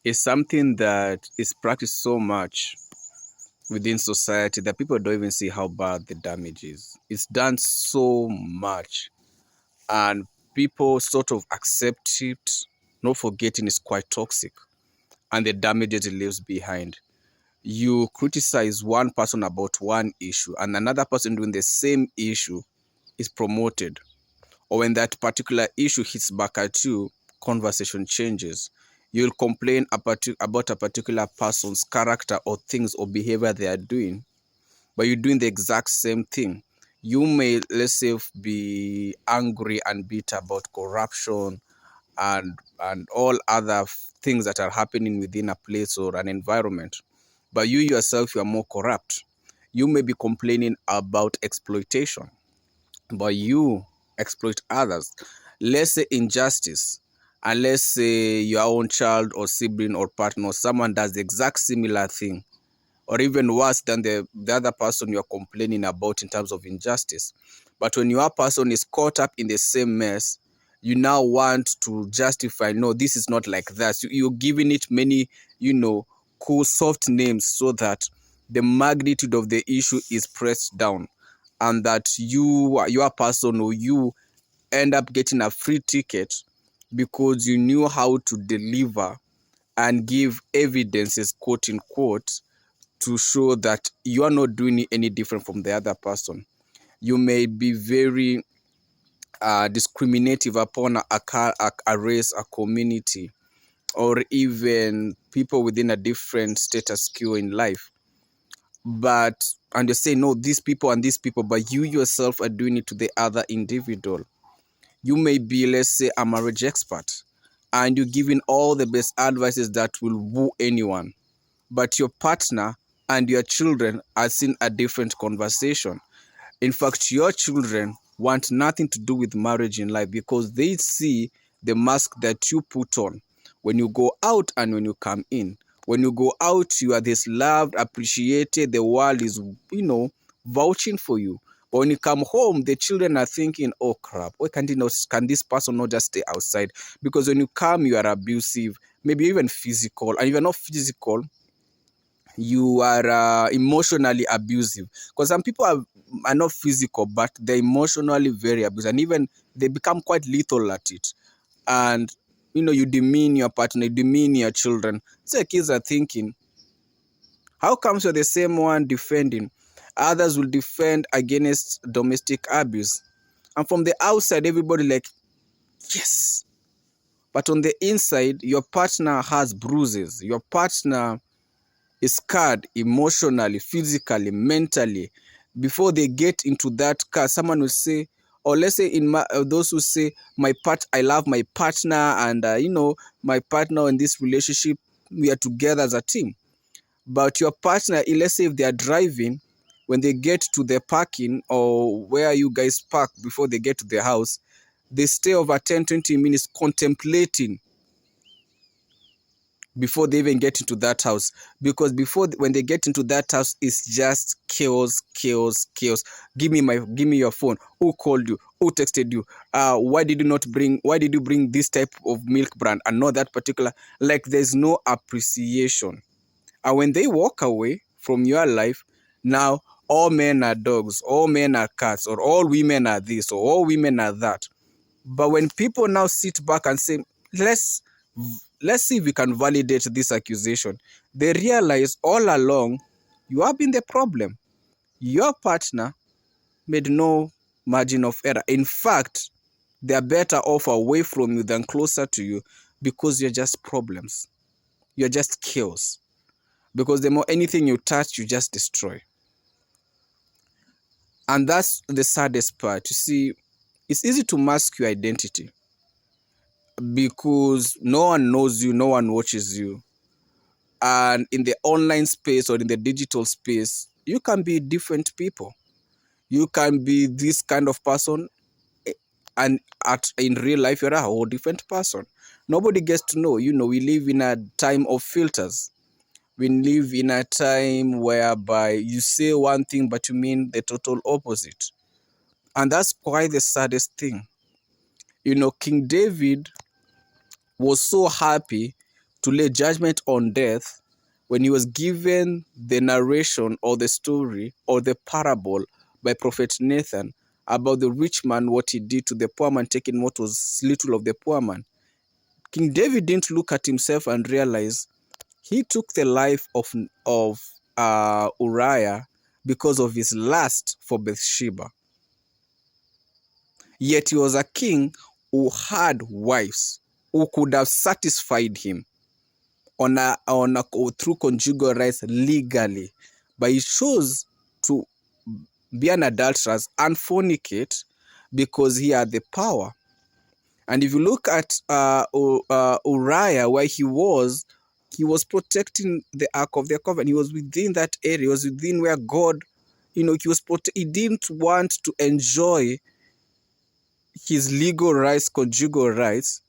is something that is practiced so much within society that people don't even see how bad the damage is. It's done so much, and people sort of accept it, not forgetting it's quite toxic and the damages it leaves behind. You criticize one person about one issue, and another person doing the same issue is promoted. Or when that particular issue hits back at you, conversation changes. You'll complain about a particular person's character or things or behavior they are doing, but you're doing the exact same thing. You may, let's say, be angry and bitter about corruption and all other things that are happening within a place or an environment, but you yourself, you are more corrupt. You may be complaining about exploitation, but you exploit others. Let's say injustice, and let's say your own child or sibling or partner or someone does the exact similar thing, or even worse than the other person you're complaining about in terms of injustice. But when your person is caught up in the same mess, you now want to justify, no, this is not like that. You're giving it many, cool, soft names so that the magnitude of the issue is pressed down, and that your person or you end up getting a free ticket because you knew how to deliver and give evidences, quote unquote, to show that you are not doing any different from the other person. You may be very discriminative upon a race, a community, or even people within a different status quo in life. And you say, no, these people and these people, but you yourself are doing it to the other individual. You may be, let's say, a marriage expert, and you're giving all the best advices that will woo anyone, but your partner and your children are seeing a different conversation. In fact, your children want nothing to do with marriage in life because they see the mask that you put on when you go out and when you come in. When you go out, you are this loved, appreciated, the world is, vouching for you. But when you come home, the children are thinking, oh crap, why can this person not just stay outside? Because when you come, you are abusive, maybe even physical. And if you're not physical, you are emotionally abusive, because some people are not physical, but they're emotionally very abusive, and even they become quite lethal at it. And you demean your partner, you demean your children. So kids are thinking, how comes you're the same one defending? Others will defend against domestic abuse, and from the outside everybody like, yes, but on the inside your partner has bruises, your partner is scarred emotionally, physically, mentally. Before they get into that car, someone will say, or let's say those who say, I love my partner, and my partner in this relationship, we are together as a team. But your partner, let's say if they are driving, when they get to the parking or where you guys park before they get to the house, they stay over 10-20 minutes contemplating before they even get into that house, because when they get into that house, it's just chaos, chaos, chaos. Give me your phone. Who called you? Who texted you? Why did you bring this type of milk brand and not that particular? Like, there's no appreciation. And when they walk away from your life, now all men are dogs, all men are cats, or all women are this, or all women are that. But when people now sit back and say, let's see if we can validate this accusation, they realize all along you have been the problem. Your partner made no margin of error. In fact, they are better off away from you than closer to you, because you're just problems. You're just chaos. Because the more anything you touch, you just destroy. And that's the saddest part. You see, it's easy to mask your identity because no one knows you, no one watches you. And in the online space or in the digital space, you can be different people. You can be this kind of person, and in real life, you're a whole different person. Nobody gets to know. We live in a time of filters. We live in a time whereby you say one thing, but you mean the total opposite. And that's quite the saddest thing. King David was so happy to lay judgment on death when he was given the narration or the story or the parable by Prophet Nathan about the rich man, what he did to the poor man, taking what was little of the poor man. King David didn't look at himself and realize he took the life of Uriah because of his lust for Bathsheba. Yet he was a king who had wives who could have satisfied him through conjugal rights legally, but he chose to be an adulteress and fornicate because he had the power. And if you look at Uriah, where he was protecting the Ark of the Covenant. He was within that area. He was within where God, he didn't want to enjoy his legal rights, conjugal rights,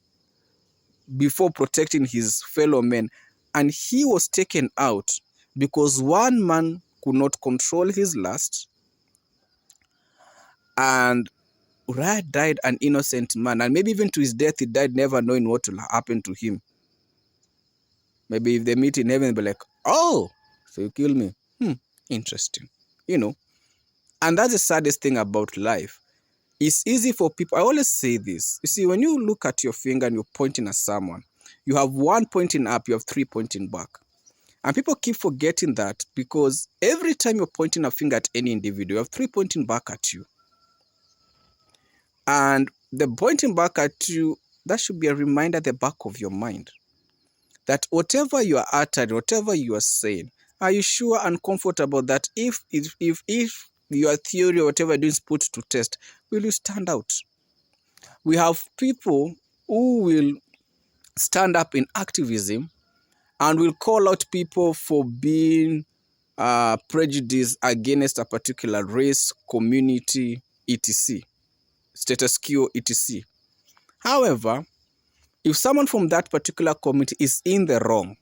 before protecting his fellow men. And he was taken out because one man could not control his lust, and Uriah died an innocent man. And maybe even to his death, he died never knowing what will happen to him. Maybe if they meet in heaven, they'll be like, oh, so you kill me. Interesting. And that's the saddest thing about life. It's easy for people. I always say this. You see, when you look at your finger and you're pointing at someone, you have one pointing up, you have three pointing back. And people keep forgetting that because every time you're pointing a finger at any individual, you have three pointing back at you. And the pointing back at you, that should be a reminder at the back of your mind that whatever you are uttering, whatever you are saying, are you sure and comfortable that if your theory or whatever you're doing is put to test, will you stand out? We have people who will stand up in activism and will call out people for being prejudiced against a particular race, community, etc., status quo, etc. However, if someone from that particular community is in the wrong,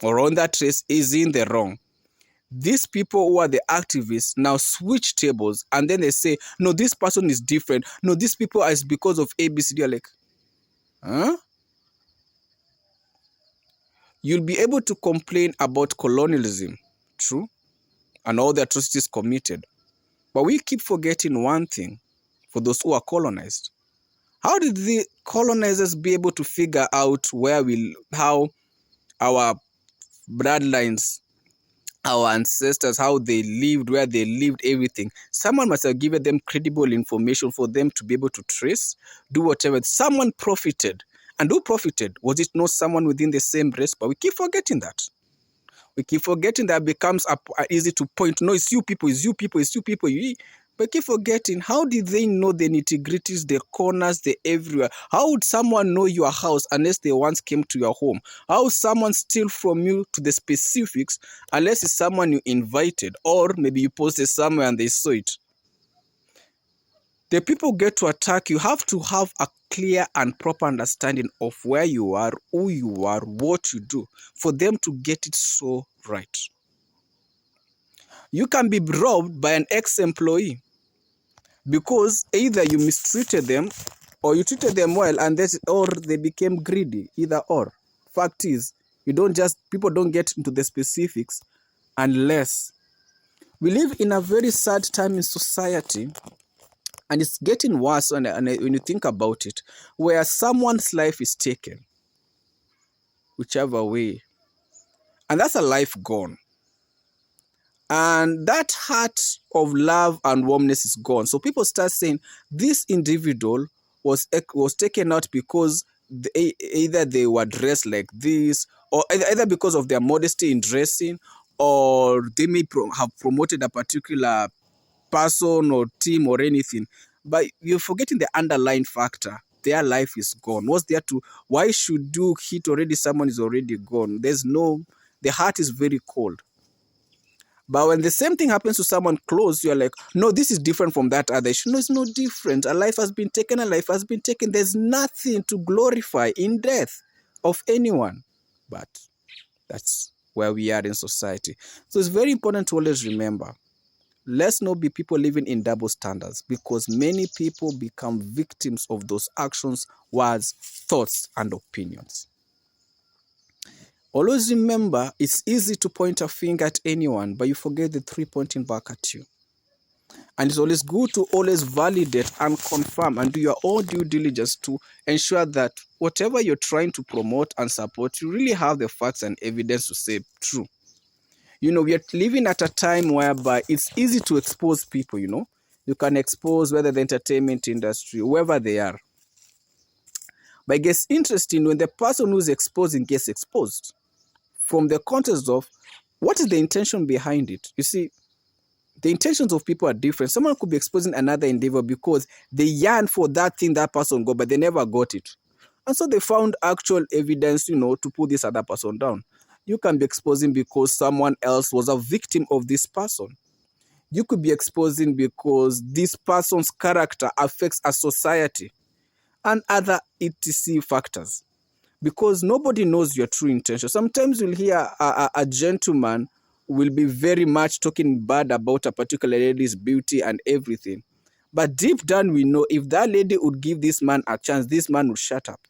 or on that race is in the wrong, these people who are the activists now switch tables and then they say, no, this person is different. No, these people is because of ABC. You're like, huh? You'll be able to complain about colonialism, true, and all the atrocities committed. But we keep forgetting one thing for those who are colonized. How did the colonizers be able to figure out how our bloodlines, our ancestors, how they lived, where they lived, everything? Someone must have given them credible information for them to be able to trace, do whatever. Someone profited. And who profited? Was it not someone within the same race? But we keep forgetting that. We keep forgetting that becomes easy to point. No, it's you people, it's you people, it's you people. But keep forgetting, how did they know the nitty-gritties, the corners, the everywhere? How would someone know your house unless they once came to your home? How would someone steal from you to the specifics unless it's someone you invited, or maybe you posted somewhere and they saw it? The people get to attack you. Have to have a clear and proper understanding of where you are, who you are, what you do, for them to get it so right. You can be robbed by an ex-employee because either you mistreated them or you treated them well, or they became greedy, either or. Fact is, people don't get into the specifics unless. We live in a very sad time in society, and it's getting worse when you think about it, where someone's life is taken, whichever way, and that's a life gone. And that heart of love and warmness is gone. So people start saying this individual was taken out because either they were dressed like this, or either because of their modesty in dressing, or they may have promoted a particular person or team or anything. But you're forgetting the underlying factor. Their life is gone. Why should you hit already someone is already gone? The heart is very cold. But when the same thing happens to someone close, you're like, no, this is different from that other issue. No, it's no different. A life has been taken, There's nothing to glorify in death of anyone. But that's where we are in society. So it's very important to always remember, let's not be people living in double standards, because many people become victims of those actions, words, thoughts, and opinions. Always remember, it's easy to point a finger at anyone, but you forget the three pointing back at you. And it's always good to always validate and confirm and do your own due diligence to ensure that whatever you're trying to promote and support, you really have the facts and evidence to say true. We are living at a time whereby it's easy to expose people, You can expose whether the entertainment industry, whoever they are. But it gets interesting when the person who's exposing gets exposed from the context of what is the intention behind it. You see, the intentions of people are different. Someone could be exposing another individual because they yearn for that thing that person got, but they never got it. And so they found actual evidence, to put this other person down. You can be exposing because someone else was a victim of this person. You could be exposing because this person's character affects a society and other etc factors. Because nobody knows your true intention. Sometimes you'll hear a gentleman will be very much talking bad about a particular lady's beauty and everything. But deep down we know if that lady would give this man a chance, this man would shut up.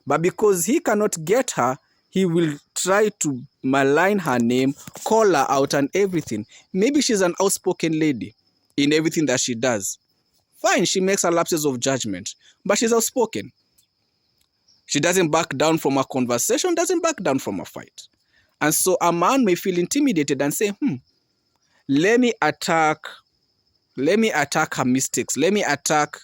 But because he cannot get her, he will try to malign her name, call her out and everything. Maybe she's an outspoken lady in everything that she does. Fine, she makes her lapses of judgment, but she's outspoken. She doesn't back down from a conversation, doesn't back down from a fight. And so a man may feel intimidated and say, let me attack her mistakes. Let me attack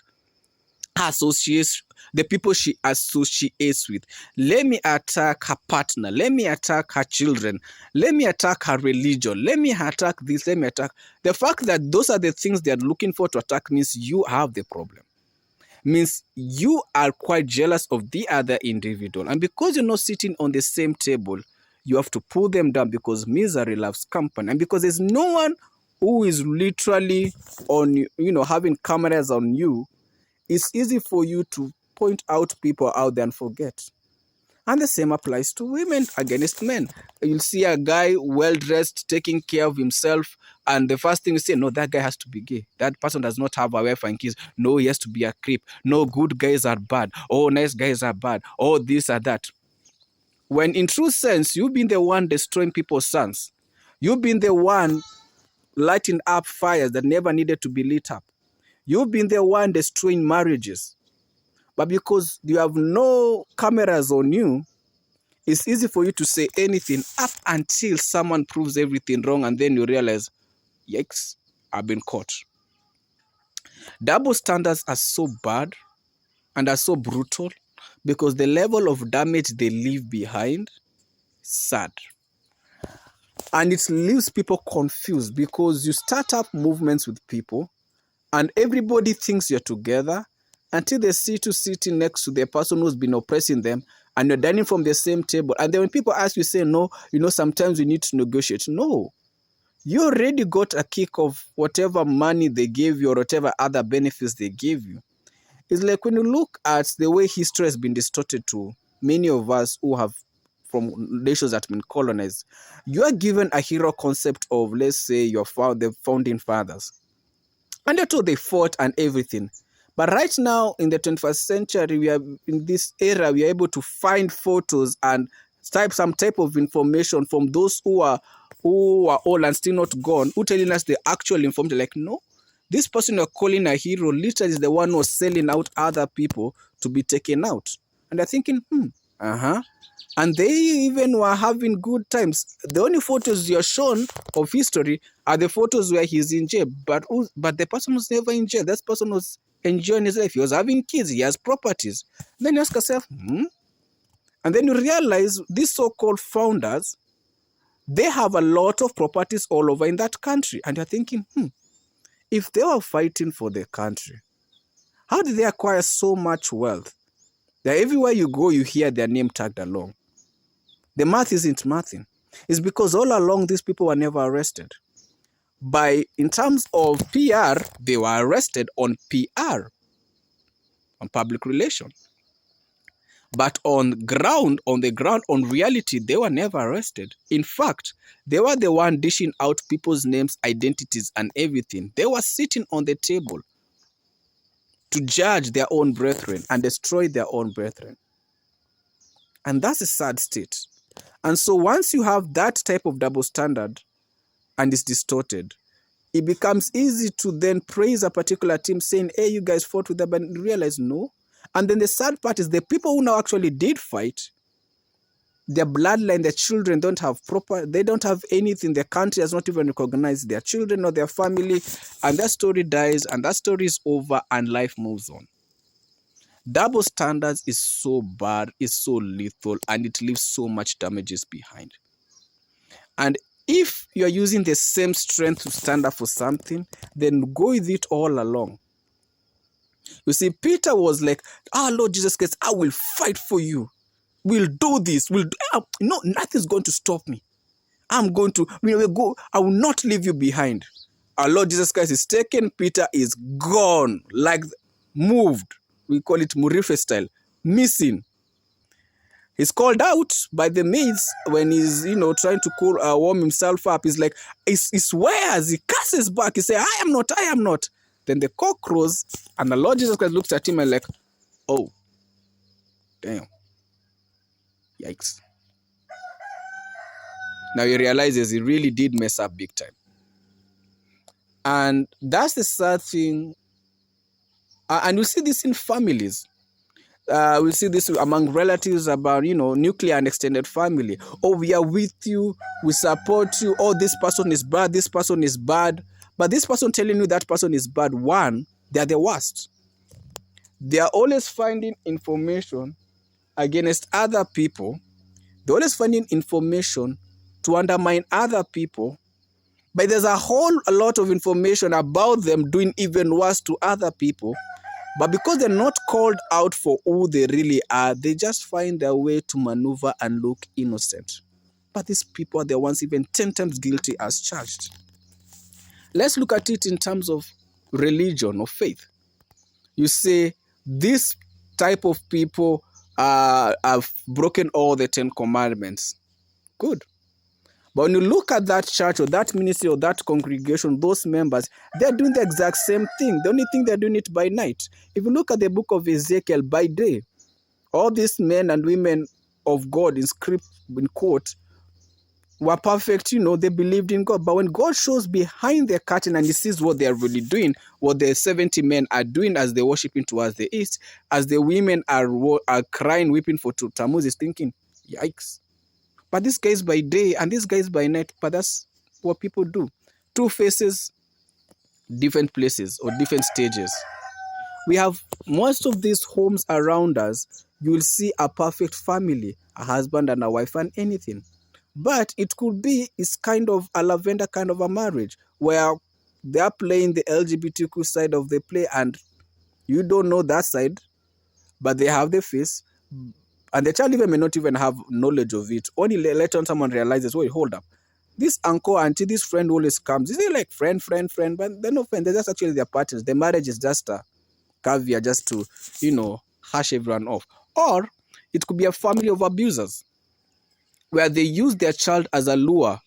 her associates, the people she associates with. Let me attack her partner. Let me attack her children. Let me attack her religion. Let me attack this. Let me attack. The fact that those are the things they are looking for to attack means you have the problem. Means you are quite jealous of the other individual. And because you're not sitting on the same table, you have to pull them down because misery loves company. And because there's no one who is literally on, having cameras on you, it's easy for you to point out people out there and forget. And the same applies to women against men. You'll see a guy well-dressed, taking care of himself, and the first thing you say, no, that guy has to be gay. That person does not have a wife and kids. No, he has to be a creep. No, good guys are bad. Oh, nice guys are bad. Oh, this or that. When in true sense, you've been the one destroying people's sons. You've been the one lighting up fires that never needed to be lit up. You've been the one destroying marriages. But because you have no cameras on you, it's easy for you to say anything up until someone proves everything wrong and then you realize, yikes, I've been caught. Double standards are so bad and are so brutal because the level of damage they leave behind is sad. And it leaves people confused because you start up movements with people and everybody thinks you're together until they see you sitting next to the person who's been oppressing them and you're dining from the same table. And then when people ask you, say, no, sometimes we need to negotiate. No, you already got a kick of whatever money they gave you or whatever other benefits they gave you. It's like when you look at the way history has been distorted to many of us who have from nations that have been colonized, you are given a hero concept of, let's say, the founding fathers. And they're told they fought and everything. But right now, in the 21st century, we are in this era, we are able to find photos and some type of information from those who are old and still not gone, who telling us the actual information. Like, no, this person you're calling a hero literally is the one who was selling out other people to be taken out. And they're thinking, And they even were having good times. The only photos you're shown of history are the photos where he's in jail. But the person was never in jail. That person was enjoying his life. He was having kids. He has properties. Then you ask yourself, And then you realize these so-called founders, they have a lot of properties all over in that country. And you're thinking, if they were fighting for the country, how did they acquire so much wealth that everywhere you go, you hear their name tagged along? The math isn't mathing. It's because all along these people were never arrested. In terms of PR, they were arrested on PR, on public relations. But on reality, they were never arrested. In fact, they were the one dishing out people's names, identities, and everything. They were sitting on the table to judge their own brethren and destroy their own brethren. And that's a sad state. And so once you have that type of double standard and it's distorted, it becomes easy to then praise a particular team saying, hey, you guys fought with them, but realize no. And then the sad part is the people who now actually did fight, their bloodline, their children don't have they don't have anything. Their country has not even recognized their children or their family, and that story dies, and that story is over, and life moves on. Double standards is so bad, it's so lethal, and it leaves so much damages behind. And if you're using the same strength to stand up for something, then go with it all along. You see, Peter was like, Lord Jesus Christ, I will fight for you. We'll do this. No, nothing's going to stop me. I'm going to, we will go. I will not leave you behind. Our Lord Jesus Christ is taken. Peter is gone, like moved. We call it Murife style, missing. He's called out by the maids when he's, trying to warm himself up. He's like, he swears, he curses back. He says, I am not. Then the cock crows, and the Lord Jesus Christ looks at him and like, oh, damn. Yikes. Now he realizes he really did mess up big time. And that's the sad thing. And we see this in families. We see this among relatives about, nuclear and extended family. Oh, we are with you. We support you. Oh, this person is bad. This person is bad. But this person telling you that person is bad, one, they are the worst. They are always finding information against other people. They're always finding information to undermine other people. But there's a lot of information about them doing even worse to other people. But because they're not called out for who they really are, they just find their way to maneuver and look innocent. But these people are the ones even 10 times guilty as charged. Let's look at it in terms of religion or faith. You say, this type of people have broken all the 10 commandments. Good. But when you look at that church or that ministry or that congregation, those members, they're doing the exact same thing. The only thing they're doing it by night. If you look at the book of Ezekiel, by day, all these men and women of God in quote, were perfect, they believed in God. But when God shows behind the curtain and he sees what they are really doing, what the 70 men are doing as they're worshiping towards the east, as the women are crying, weeping for Tammuz, is thinking, yikes. But this guy is by day and this guy is by night. But that's what people do. Two faces, different places or different stages. We have most of these homes around us, you will see a perfect family, a husband and a wife and anything. But it could be, it's kind of a lavender kind of a marriage where they are playing the LGBTQ side of the play and you don't know that side, but they have the face. And the child even may not even have knowledge of it. Only later on someone realizes, wait, hold up. This uncle, auntie, this friend always comes. Is it like friend? But they're not friends. They're just actually their partners. The marriage is just a caveat just to, hush everyone off. Or it could be a family of abusers where they use their child as a lure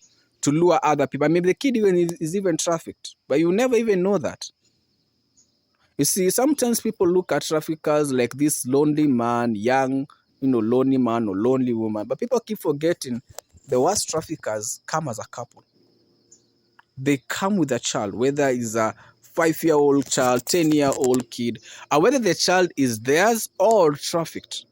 to lure other people. Maybe the kid is even trafficked, but you never even know that. You see, sometimes people look at traffickers like this lonely man, young, lonely man or lonely woman. But people keep forgetting the worst traffickers come as a couple. They come with a child, whether it's a 5-year-old child, 10-year-old kid, or whether the child is theirs or trafficked.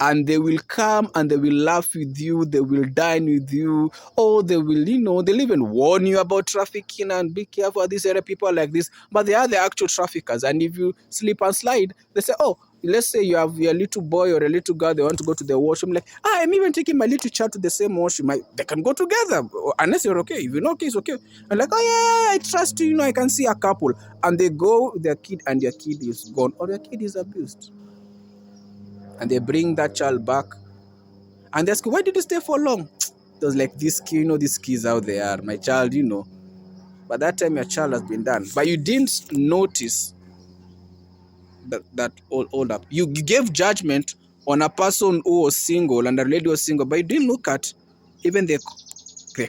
And they will come and they will laugh with you. They will dine with you. Or they will, they'll even warn you about trafficking and be careful. These other people are like this. But they are the actual traffickers. And if you slip and slide, they say, oh, let's say you have your little boy or a little girl, they want to go to the washroom. Like, I'm even taking my little child to the same washroom. They can go together. Unless you're okay. If you're not okay, it's okay. And like, oh yeah, I trust you. I can see a couple. And they go with their kid and their kid is gone. Or their kid is abused. And they bring that child back. And they ask, why did you stay for long? It was like, this kid, these kids out there, my child, But that time your child has been done. But you didn't notice that all up. You gave judgment on a person who was single and a lady was single, but you didn't look at even the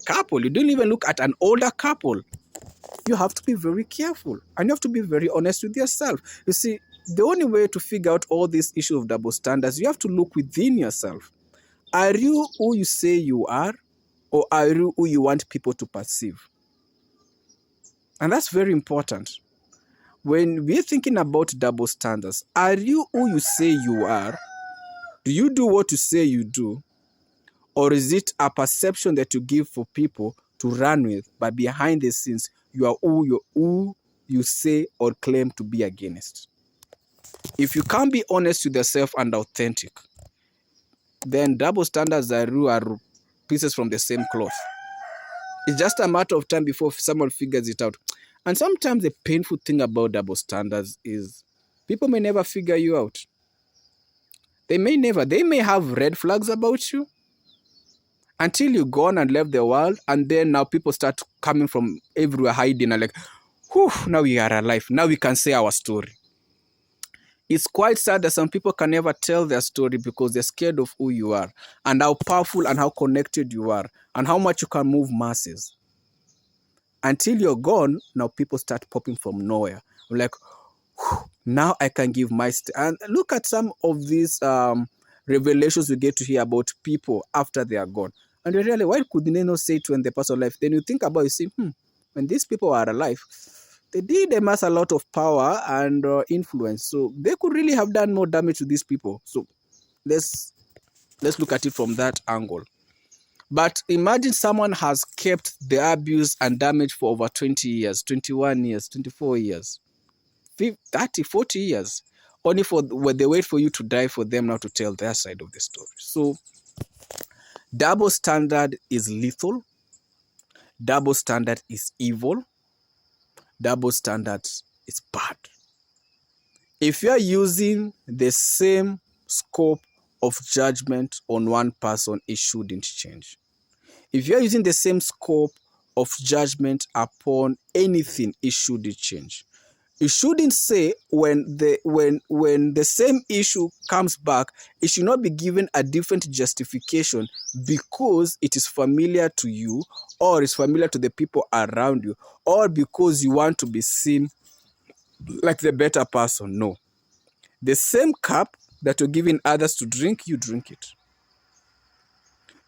couple. You didn't even look at an older couple. You have to be very careful. And you have to be very honest with yourself. You see, the only way to figure out all this issue of double standards, you have to look within yourself. Are you who you say you are, or are you who you want people to perceive? And that's very important. When we're thinking about double standards, are you who you say you are? Do you do what you say you do? Or is it a perception that you give for people to run with, but behind the scenes, you are who you say or claim to be against? If you can't be honest with yourself and authentic, then double standards are pieces from the same cloth. It's just a matter of time before someone figures it out. And sometimes the painful thing about double standards is people may never figure you out. They may have red flags about you until you're gone and left the world, and then now people start coming from everywhere hiding and like, whew, now we are alive. Now we can say our story. It's quite sad that some people can never tell their story because they're scared of who you are and how powerful and how connected you are and how much you can move masses. Until you're gone, now people start popping from nowhere. I'm like, now I can give my and look at some of these revelations we get to hear about people after they are gone. And you really, why could they not say it when the person alive? Then you think about it, you see, when these people are alive, they did amass a lot of power and influence. So they could really have done more damage to these people. So let's look at it from that angle. But imagine someone has kept the abuse and damage for over 20 years, 21 years, 24 years, 30, 40 years, only for when they wait for you to die for them now to tell their side of the story. So double standard is lethal. Double standard is evil. Double standard is bad. If you are using the same scope of judgment on one person, it shouldn't change. If you are using the same scope of judgment upon anything, it shouldn't change. You shouldn't say when the same issue comes back, it should not be given a different justification because it is familiar to you or is familiar to the people around you or because you want to be seen like the better person. No. The same cup that you're giving others to drink, you drink it.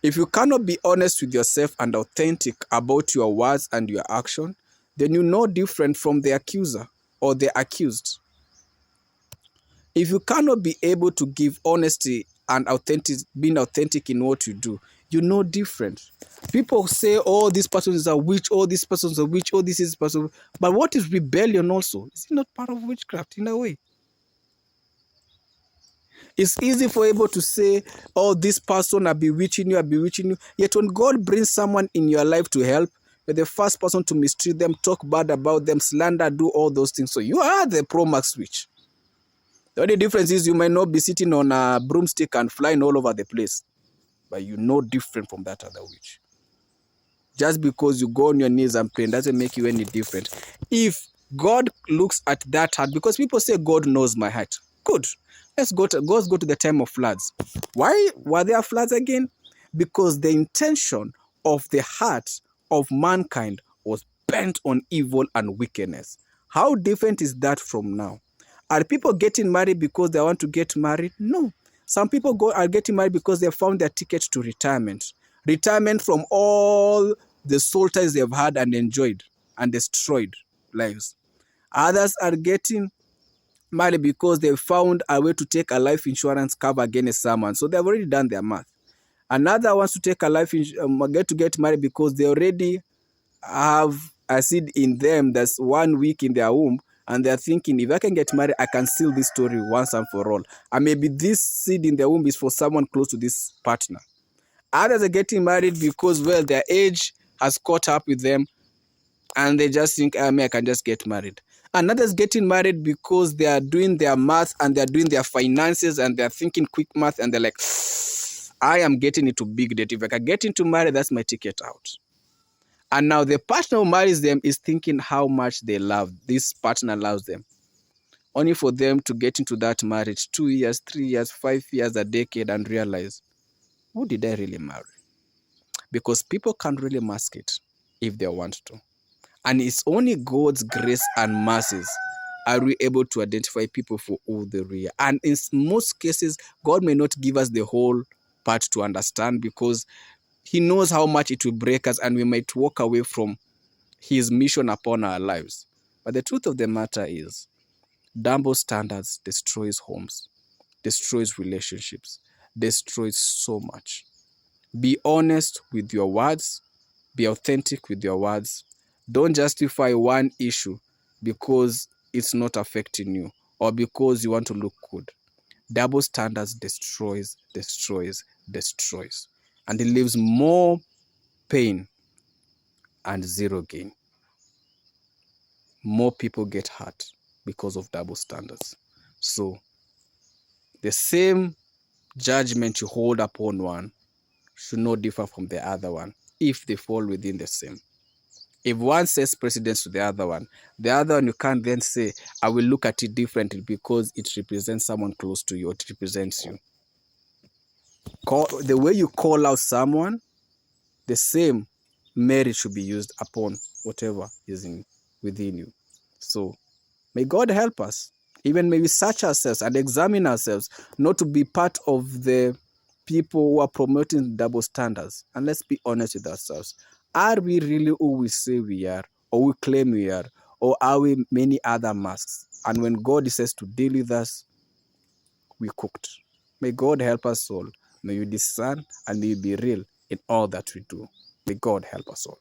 If you cannot be honest with yourself and authentic about your words and your action, then you're no different from the accuser or the accused. If you cannot be able to give honesty and being authentic in what you do, you're no different. People say, oh, this person is a witch, oh, this person is a witch, oh, this is a person. But what is rebellion also? Is it not part of witchcraft in a way? It's easy for able to say, oh, this person are bewitching you. Yet when God brings someone in your life to help, you're the first person to mistreat them, talk bad about them, slander, do all those things. So you are the Pro Max witch. The only difference is you might not be sitting on a broomstick and flying all over the place. But you're no different from that other witch. Just because you go on your knees and pray doesn't make you any different. If God looks at that heart, because people say God knows my heart. Good. Let's go to the time of floods. Why were there floods again? Because the intention of the heart of mankind was bent on evil and wickedness. How different is that from now? Are people getting married because they want to get married? No. Some people are getting married because they found their ticket to retirement. Retirement from all the soul ties they've had and enjoyed and destroyed lives. Others are getting married because they found a way to take a life insurance cover against someone. So they've already done their math. Another wants to take a get married because they already have a seed in them that's 1 week in their womb. And they're thinking, if I can get married, I can seal this story once and for all. And maybe this seed in the womb is for someone close to this partner. Others are getting married because, well, their age has caught up with them. And they just think, I can just get married. And others getting married because they are doing their math and they're doing their finances and they're thinking quick math. And they're like, I am getting into big debt. If I can get into marriage, that's my ticket out. And now the partner who marries them is thinking how much they love. This partner loves them. Only for them to get into that marriage 2 years, 3 years, 5 years, a decade and realize, who did I really marry? Because people can't really mask it if they want to. And it's only God's grace and mercies are we able to identify people for who they really are. And in most cases, God may not give us the whole part to understand, because he knows how much it will break us and we might walk away from his mission upon our lives. But the truth of the matter is, double standards destroys homes, destroys relationships, destroys so much. Be honest with your words. Be authentic with your words. Don't justify one issue because it's not affecting you or because you want to look good. Double standards destroys, destroys, destroys. And it leaves more pain and zero gain. More people get hurt because of double standards. So the same judgment you hold upon one should not differ from the other one if they fall within the same. If one says precedence to the other one you can't then say, I will look at it differently because it represents someone close to you, or it represents you. The way you call out someone, the same merit should be used upon whatever is within you. So may God help us. Even may we search ourselves and examine ourselves, not to be part of the people who are promoting double standards. And let's be honest with ourselves. Are we really who we say we are, or we claim we are, or are we many other masks? And when God says to deal with us, we cooked. May God help us all. May we discern and may we be real in all that we do. May God help us all.